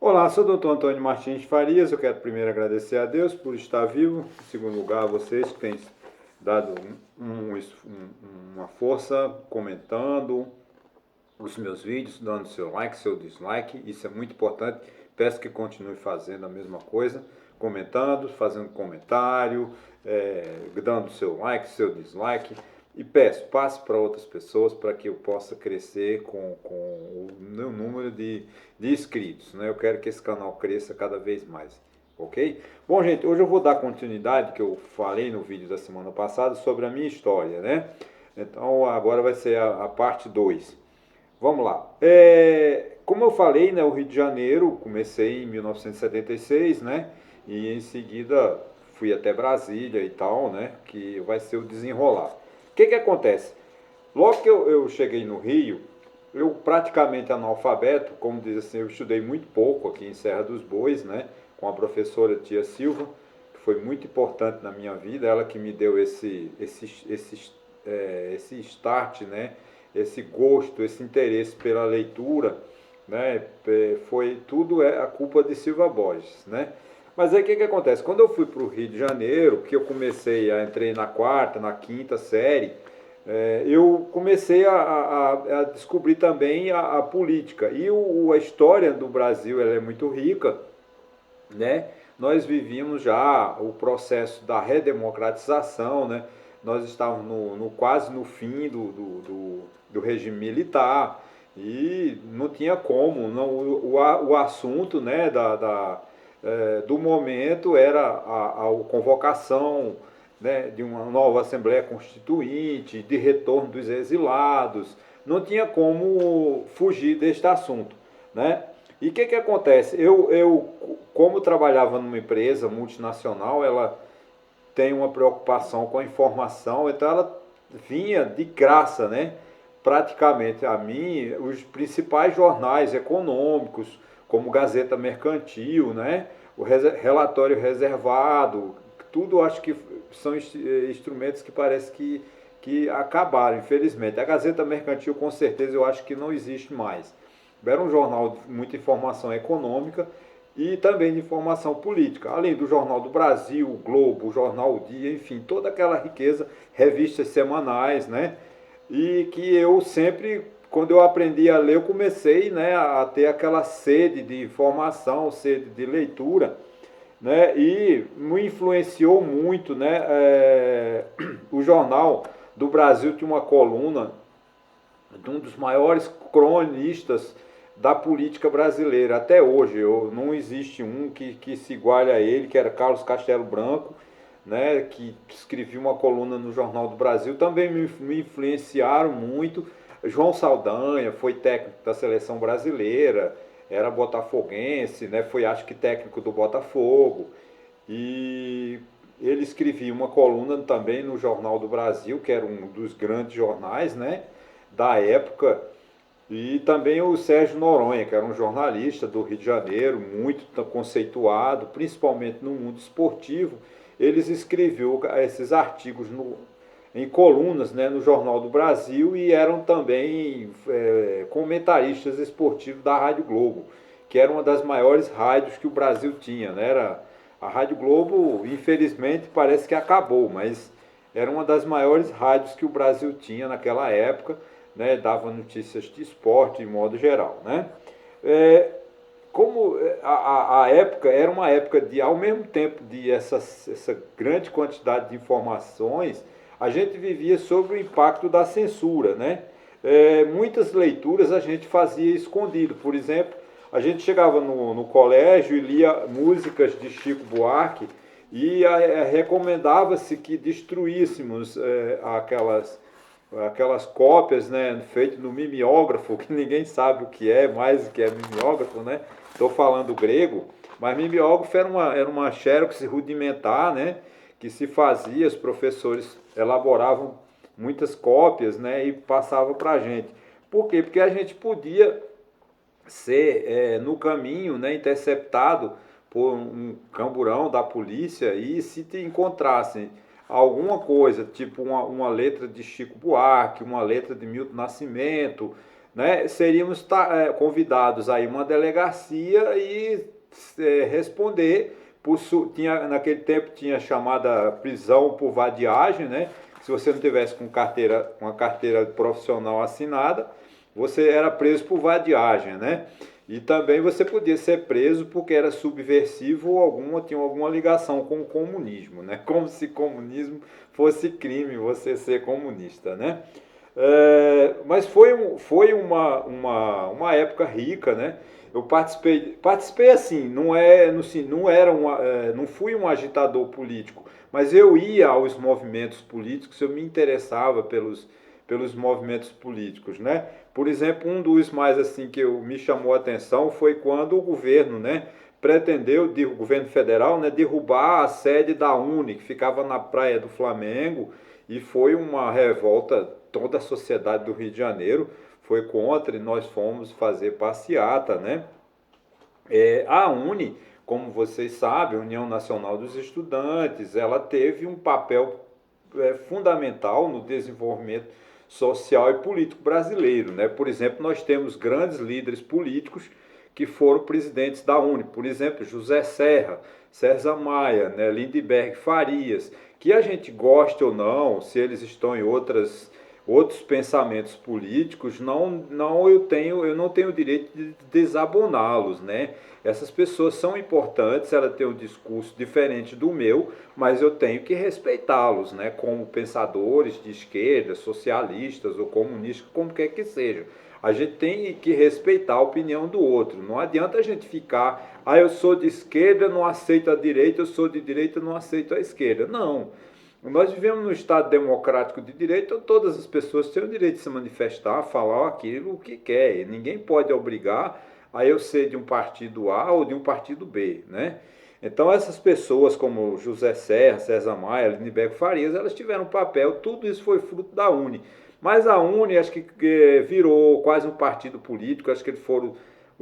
Olá, sou o Dr. Antônio Martins Farias. Eu quero primeiro agradecer a Deus por estar vivo. Em segundo lugar, a vocês que têm dado uma força comentando os meus vídeos, dando seu like, seu dislike. Isso é muito importante. Peço que continue fazendo a mesma coisa, comentando, fazendo comentário, dando seu like, seu dislike. E peço, passe para outras pessoas para que eu possa crescer com o meu número de inscritos. Né? Eu quero que esse canal cresça cada vez mais. Ok? Bom, gente, hoje eu vou dar continuidade que eu falei no vídeo da semana passada sobre a minha história, né? Então agora vai ser a parte 2. Vamos lá. Como eu falei, né, o Rio de Janeiro, comecei em 1976, né? E em seguida fui até Brasília e tal, né? Que vai ser o desenrolar. O que acontece? Logo que eu cheguei no Rio, eu praticamente analfabeto, como diz assim, eu estudei muito pouco aqui em Serra dos Bois, né? Com a professora Tia Silva, que foi muito importante na minha vida, ela que me deu esse start, né? Esse gosto, esse interesse pela leitura, né? Foi tudo a culpa de Silva Borges, né? Mas aí o que acontece? Quando eu fui para o Rio de Janeiro, que eu entrei na quarta, na quinta série, eu comecei a descobrir também a política. E a história do Brasil ela é muito rica, né? Nós vivíamos já o processo da redemocratização, né? Nós estávamos quase no fim do regime militar e não tinha como. Não, o assunto, né, do momento era a convocação, né, de uma nova Assembleia Constituinte, de retorno dos exilados. Não tinha como fugir deste assunto, né? E o que acontece? Como trabalhava numa empresa multinacional, ela tem uma preocupação com a informação, então ela vinha de graça, né? Praticamente a mim, os principais jornais econômicos, como Gazeta Mercantil, né? O relatório reservado, tudo acho que são instrumentos que parece que acabaram, infelizmente. A Gazeta Mercantil, com certeza, eu acho que não existe mais. Era um jornal de muita informação econômica e também de informação política, além do Jornal do Brasil, o Globo, o Jornal O Dia, enfim, toda aquela riqueza, revistas semanais, né? E que eu sempre, quando eu aprendi a ler, eu comecei, né, a ter aquela sede de informação, sede de leitura, né? E me influenciou muito, né? O Jornal do Brasil tinha uma coluna de um dos maiores cronistas da política brasileira até hoje. Não existe um que se iguale a ele, que era Carlos Castelo Branco, né, que escrevia uma coluna no Jornal do Brasil. Também me influenciaram muito. João Saldanha foi técnico da seleção brasileira, era botafoguense, né, foi acho que técnico do Botafogo. E ele escrevia uma coluna também no Jornal do Brasil, que era um dos grandes jornais, né, da época. E também o Sérgio Noronha, que era um jornalista do Rio de Janeiro, muito conceituado, principalmente no mundo esportivo. Eles escreviam esses artigos em colunas, né, no Jornal do Brasil e eram também comentaristas esportivos da Rádio Globo, que era uma das maiores rádios que o Brasil tinha. Né? A Rádio Globo, infelizmente, parece que acabou, mas era uma das maiores rádios que o Brasil tinha naquela época, né? Dava notícias de esporte em modo geral. Né? É, como a época era uma época de, ao mesmo tempo de essa grande quantidade de informações, a gente vivia sob o impacto da censura, né? Muitas leituras a gente fazia escondido. Por exemplo, a gente chegava no colégio e lia músicas de Chico Buarque e recomendava-se que destruíssemos aquelas cópias, né, feitas no mimeógrafo, que ninguém sabe o que é, mais o que é mimeógrafo, né? Estou falando grego, mas mimeógrafo era uma xerox rudimentar, né, que se fazia, os professores elaboravam muitas cópias, né, e passavam para a gente. Por quê? Porque a gente podia ser, no caminho, né, interceptado por um camburão da polícia e se te encontrassem alguma coisa, tipo uma letra de Chico Buarque, uma letra de Milton Nascimento, né, seríamos convidados a ir a uma delegacia e responder naquele tempo tinha chamada prisão por vadiagem, né? Se você não tivesse com uma carteira profissional assinada, você era preso por vadiagem, né? E também você podia ser preso porque era subversivo ou tinha alguma ligação com o comunismo, né? Como se comunismo fosse crime você ser comunista, né? Mas foi uma época rica, né? Eu participei assim, não fui um agitador político, mas eu ia aos movimentos políticos, eu me interessava pelos movimentos políticos, né? Por exemplo, um dos mais assim que me chamou a atenção foi quando o governo, né, o governo federal, né, derrubar a sede da UNE, que ficava na praia do Flamengo, e foi uma revolta, toda a sociedade do Rio de Janeiro foi contra e nós fomos fazer passeata, né? A UNE, como vocês sabem, a União Nacional dos Estudantes, ela teve um papel fundamental no desenvolvimento social e político brasileiro, né? Por exemplo, nós temos grandes líderes políticos que foram presidentes da UNE, por exemplo, José Serra, César Maia, né? Lindbergh Farias, que a gente goste ou não, se eles estão em outros pensamentos políticos, eu não tenho o direito de desaboná-los, né? Essas pessoas são importantes, elas têm um discurso diferente do meu, mas eu tenho que respeitá-los, né? Como pensadores de esquerda, socialistas ou comunistas, como quer que seja. A gente tem que respeitar a opinião do outro. Não adianta a gente ficar, eu sou de esquerda, não aceito a direita, eu sou de direita, não aceito a esquerda. Não. Nós vivemos num Estado democrático de direito, todas as pessoas têm o direito de se manifestar, falar aquilo que quer. E ninguém pode obrigar a eu ser de um partido A ou de um partido B, né? Então essas pessoas como José Serra, César Maia, Lindbergh Farias, elas tiveram um papel, tudo isso foi fruto da UNE. Mas a UNE acho que virou quase um partido político, acho que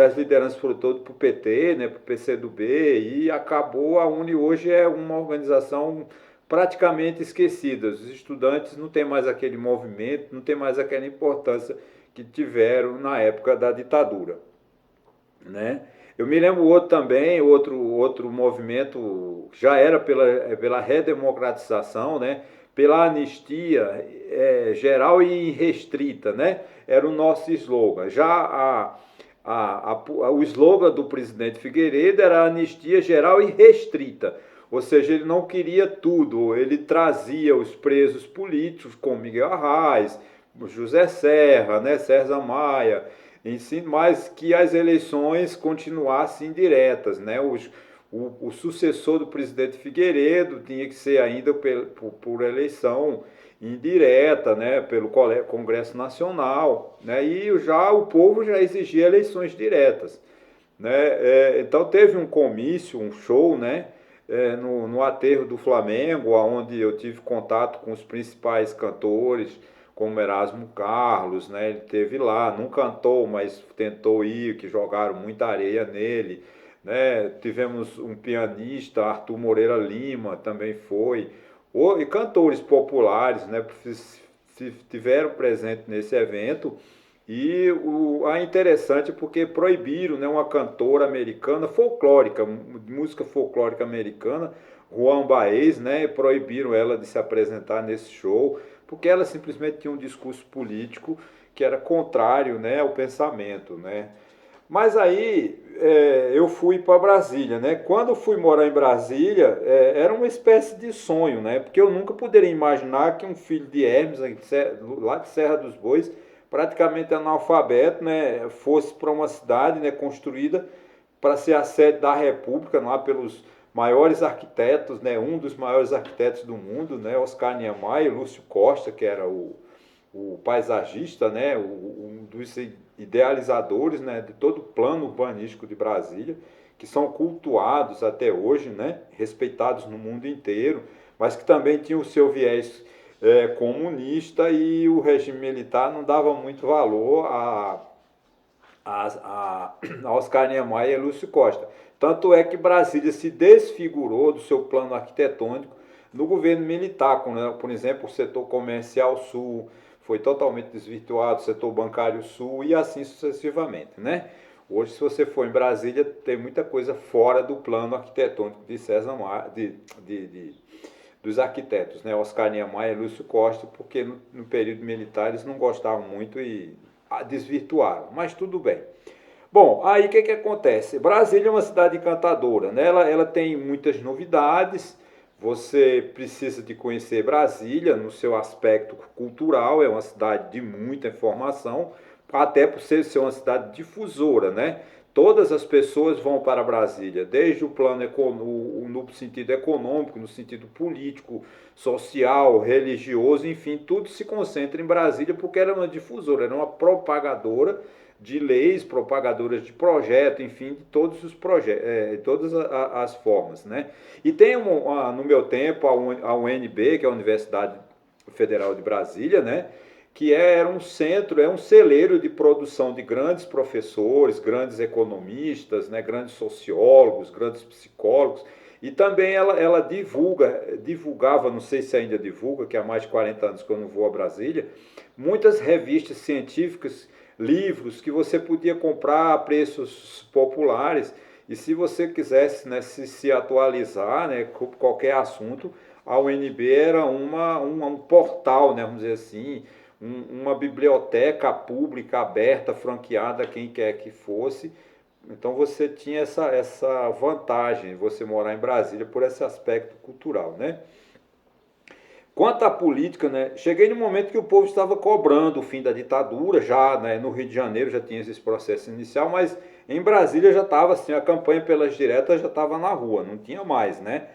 as lideranças foram todas para o PT, né, para o PCdoB, e acabou, a UNE hoje é uma organização praticamente esquecidas. Os estudantes não têm mais aquele movimento, não tem mais aquela importância que tiveram na época da ditadura, né? Eu me lembro outro movimento, já era pela redemocratização, né? Pela anistia geral e restrita, né? Era o nosso slogan. O slogan do presidente Figueiredo era anistia geral e restrita. Ou seja, ele não queria tudo, ele trazia os presos políticos, como Miguel Arraes, José Serra, né, César Maia, mas que as eleições continuassem diretas, né? O sucessor do presidente Figueiredo tinha que ser ainda por eleição indireta, né, pelo Congresso Nacional, né? E já o povo já exigia eleições diretas, né? Então teve um comício, um show, né? No aterro do Flamengo, onde eu tive contato com os principais cantores, como Erasmo Carlos, né? Ele esteve lá, não cantou, mas tentou ir, que jogaram muita areia nele, né? Tivemos um pianista, Arthur Moreira Lima, também foi, e cantores populares, né? Tiveram presente nesse evento. E é interessante porque proibiram, né, uma cantora americana folclórica, música folclórica americana, Juan Baez, né, proibiram ela de se apresentar nesse show, porque ela simplesmente tinha um discurso político que era contrário, né, ao pensamento, né. Mas aí eu fui para Brasília, né? Quando eu fui morar em Brasília, era uma espécie de sonho, né? Porque eu nunca poderia imaginar que um filho de Hermes, lá de Serra dos Bois, praticamente analfabeto, né, fosse para uma cidade, né, construída para ser a sede da República, lá pelos maiores arquitetos, né, um dos maiores arquitetos do mundo, né, Oscar Niemeyer, Lúcio Costa, que era o paisagista, né, um dos idealizadores, né, de todo o plano urbanístico de Brasília, que são cultuados até hoje, né, respeitados no mundo inteiro, mas que também tinham o seu viés comunista, e o regime militar não dava muito valor a Oscar Niemeyer e Lúcio Costa. Tanto é que Brasília se desfigurou do seu plano arquitetônico no governo militar, como, por exemplo, o setor comercial sul foi totalmente desvirtuado, setor bancário sul e assim sucessivamente, né? Hoje, se você for em Brasília, tem muita coisa fora do plano arquitetônico de César Maia, dos arquitetos, né? Oscar Niemeyer e Lúcio Costa, porque no período militar eles não gostavam muito e desvirtuaram, mas tudo bem. Bom, aí o que acontece? Brasília é uma cidade encantadora, né? Ela tem muitas novidades, você precisa de conhecer Brasília no seu aspecto cultural, é uma cidade de muita informação, até por ser uma cidade difusora, né? Todas as pessoas vão para Brasília, desde o plano no sentido econômico, no sentido político, social, religioso, enfim, tudo se concentra em Brasília porque ela é uma difusora, ela é uma propagadora de leis, propagadoras de projeto, enfim, de todos os projetos, todas as formas, né? E tem no meu tempo a UNB, que é a Universidade Federal de Brasília, né? Que era um centro, é um celeiro de produção de grandes professores, grandes economistas, né, grandes sociólogos, grandes psicólogos, e também ela divulgava, não sei se ainda divulga, que há mais de 40 anos que eu não vou a Brasília, muitas revistas científicas, livros que você podia comprar a preços populares, e se você quisesse, né, se atualizar, né, com qualquer assunto, a UNB era um portal, né, vamos dizer assim, uma biblioteca pública aberta, franqueada a quem quer que fosse. Então você tinha essa vantagem, você morar em Brasília por esse aspecto cultural, né? Quanto à política, né, cheguei no momento que o povo estava cobrando o fim da ditadura, já, né, no Rio de Janeiro já tinha esse processo inicial, mas em Brasília já estava assim, a campanha pelas diretas já estava na rua, não tinha mais, né?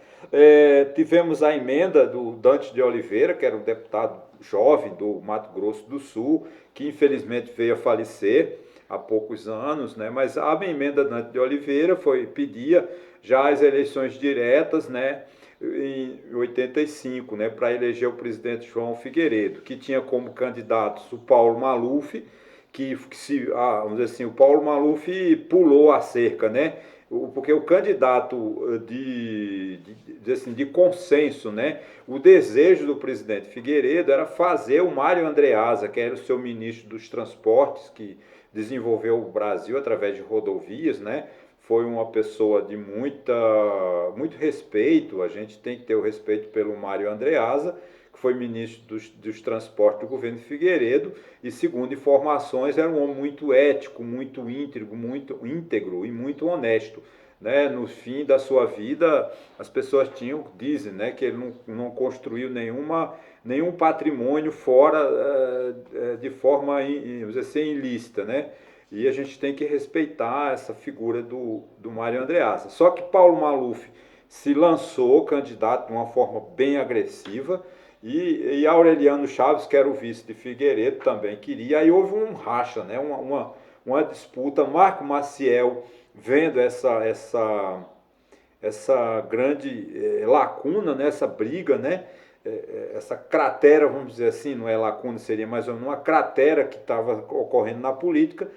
Tivemos a emenda do Dante de Oliveira, que era um deputado jovem do Mato Grosso do Sul, que infelizmente veio a falecer há poucos anos, né? Mas a emenda Dante de Oliveira pedia já as eleições diretas, né? Em 85, né, para eleger o presidente João Figueiredo, que tinha como candidatos o Paulo Maluf, vamos dizer assim, o Paulo Maluf pulou a cerca, né? Porque o candidato de consenso, né? O desejo do presidente Figueiredo era fazer o Mário Andreasa, que era o seu ministro dos transportes, que desenvolveu o Brasil através de rodovias, né? Foi uma pessoa de muito respeito, a gente tem que ter o respeito pelo Mário Andreasa, que foi ministro dos transportes do governo Figueiredo, e segundo informações era um homem muito ético, muito íntegro e muito honesto. Né? No fim da sua vida, as pessoas dizem, né, que ele não construiu nenhum patrimônio fora de forma, vamos dizer assim, ilícita, né? E a gente tem que respeitar essa figura do Mário Andreasa. Só que Paulo Maluf se lançou candidato de uma forma bem agressiva e Aureliano Chaves, que era o vice de Figueiredo, também queria. Aí houve um racha, né? uma disputa. Marco Maciel, vendo essa grande lacuna, né? Essa briga, né? Essa cratera, vamos dizer assim, não é lacuna, seria mais ou menos uma cratera que estava ocorrendo na política,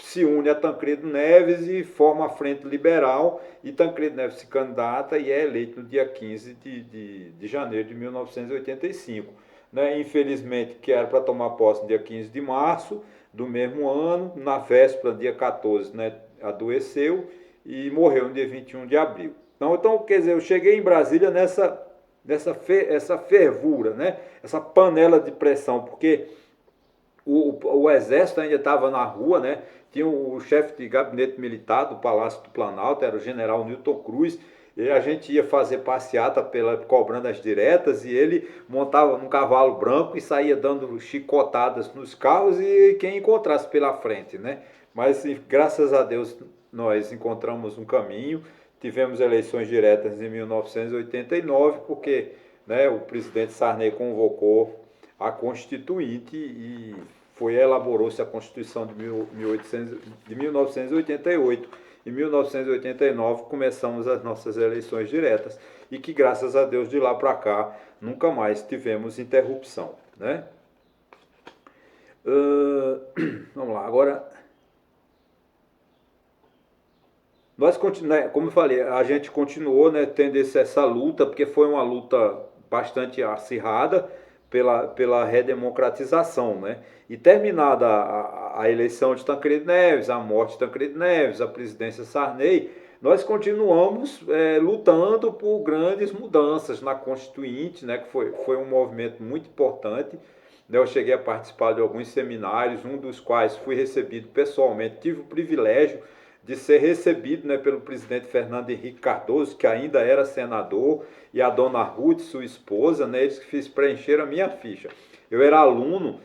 se une a Tancredo Neves e forma a Frente Liberal, e Tancredo Neves se candidata e é eleito no dia 15 de janeiro de 1985. Né? Infelizmente, que era para tomar posse no dia 15 de março do mesmo ano, na véspera, dia 14, né, adoeceu e morreu no dia 21 de abril. Então, quer dizer, eu cheguei em Brasília essa fervura, né? Essa panela de pressão, porque o exército ainda estava na rua, né? Tinha o chefe de gabinete militar do Palácio do Planalto, era o general Newton Cruz, e a gente ia fazer passeata cobrando as diretas, e ele montava num cavalo branco e saía dando chicotadas nos carros e quem encontrasse pela frente, né? Mas graças a Deus nós encontramos um caminho, tivemos eleições diretas em 1989, porque, né, o presidente Sarney convocou a Constituinte e elaborou-se a Constituição de 1988. Em 1989 começamos as nossas eleições diretas e que, graças a Deus, de lá para cá nunca mais tivemos interrupção, né? Vamos lá, agora nós continuamos, como eu falei, a gente continuou, né, tendo essa luta, porque foi uma luta bastante acirrada pela redemocratização, né? E terminada a eleição de Tancredo Neves, a morte de Tancredo Neves, a presidência Sarney, nós continuamos lutando por grandes mudanças na Constituinte, né? Que foi um movimento muito importante. Eu cheguei a participar de alguns seminários, um dos quais fui recebido pessoalmente, tive o privilégio de ser recebido, né, pelo presidente Fernando Henrique Cardoso, que ainda era senador, e a dona Ruth, sua esposa, né, eles que preencheram a minha ficha. Eu era aluno,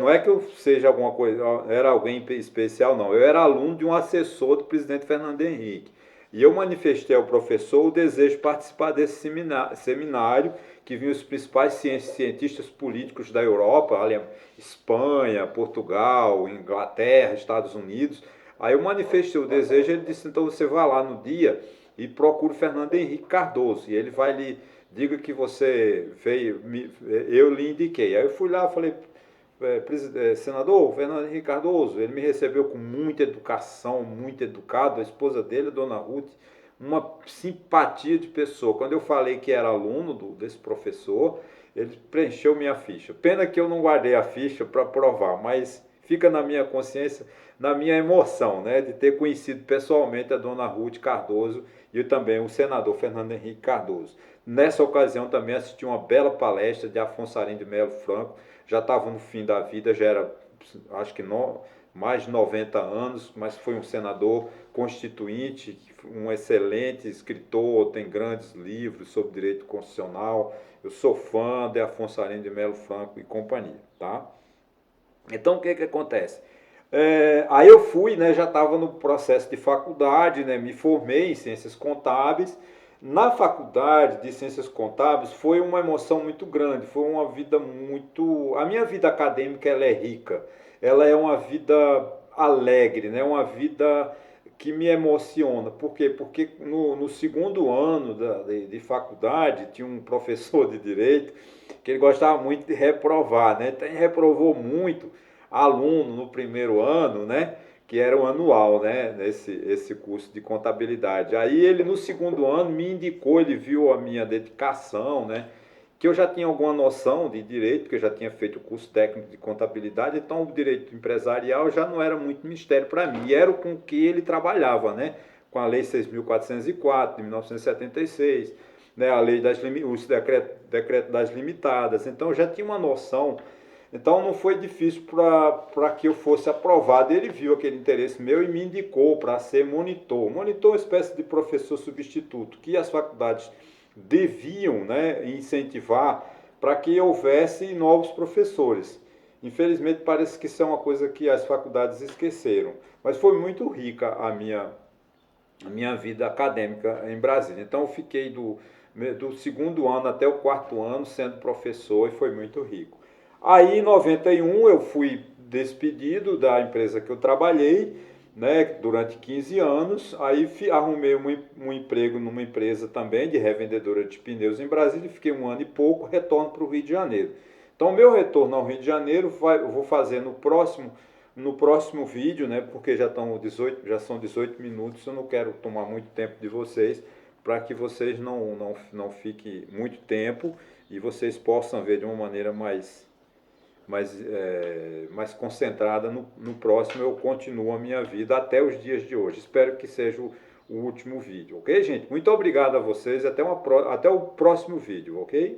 não é que eu seja alguma coisa, era alguém especial, não. Eu era aluno de um assessor do presidente Fernando Henrique. E eu manifestei ao professor o desejo de participar desse seminário que vinham os principais cientistas políticos da Europa, Espanha, Portugal, Inglaterra, Estados Unidos. Aí eu manifestei o desejo, ele disse, então você vai lá no dia e procure Fernando Henrique Cardoso, e ele vai lhe, diga que você veio, eu lhe indiquei. Aí eu fui lá, falei, senador Fernando Henrique Cardoso, ele me recebeu com muita educação, muito educado, a esposa dele, a dona Ruth, uma simpatia de pessoa. Quando eu falei que era aluno desse professor, ele preencheu minha ficha. Pena que eu não guardei a ficha para provar, mas fica na minha consciência, na minha emoção, né, de ter conhecido pessoalmente a dona Ruth Cardoso e também o senador Fernando Henrique Cardoso. Nessa ocasião também assisti uma bela palestra de Afonso Arinos de Melo Franco, já estava no fim da vida, já era, acho que mais de 90 anos, mas foi um senador constituinte, um excelente escritor, tem grandes livros sobre direito constitucional. Eu sou fã de Afonso Arinos de Melo Franco e companhia, tá? Então, o que acontece? Aí eu fui, né, já estava no processo de faculdade, né, me formei em Ciências Contábeis. Na faculdade de Ciências Contábeis foi uma emoção muito grande, foi uma vida muito... A minha vida acadêmica, ela é rica, ela é uma vida alegre, né, uma vida que me emociona. Por quê? Porque no segundo ano de faculdade tinha um professor de Direito que ele gostava muito de reprovar, né? Então ele reprovou muito aluno no primeiro ano, né? Que era o anual, né? Esse curso de contabilidade. Aí ele no segundo ano me indicou, ele viu a minha dedicação, né? Que eu já tinha alguma noção de direito, porque eu já tinha feito o curso técnico de contabilidade, então o direito empresarial já não era muito mistério para mim, e era com que ele trabalhava, né? Com a Lei 6.404 de 1976, né? A lei os decreto das limitadas, então eu já tinha uma noção. Então não foi difícil para que eu fosse aprovado. Ele viu aquele interesse meu e me indicou para ser monitor. Monitor é uma espécie de professor substituto, que as faculdades deviam, né, incentivar para que houvesse novos professores. Infelizmente parece que isso é uma coisa que as faculdades esqueceram. Mas foi muito rica a minha vida acadêmica em Brasília. Então eu fiquei do segundo ano até o quarto ano sendo professor e foi muito rico. Aí em 91 eu fui despedido da empresa que eu trabalhei, né, durante 15 anos. Aí arrumei um emprego numa empresa também de revendedora de pneus em Brasília, fiquei um ano e pouco, retorno para o Rio de Janeiro. Então meu retorno ao Rio de Janeiro eu vou fazer no próximo vídeo, né, porque já são 18 minutos, eu não quero tomar muito tempo de vocês, para que vocês não fiquem muito tempo e vocês possam ver de uma maneira mais concentrada. No próximo eu continuo a minha vida até os dias de hoje. Espero que seja o último vídeo, ok, gente? Muito obrigado a vocês, até o próximo vídeo, ok?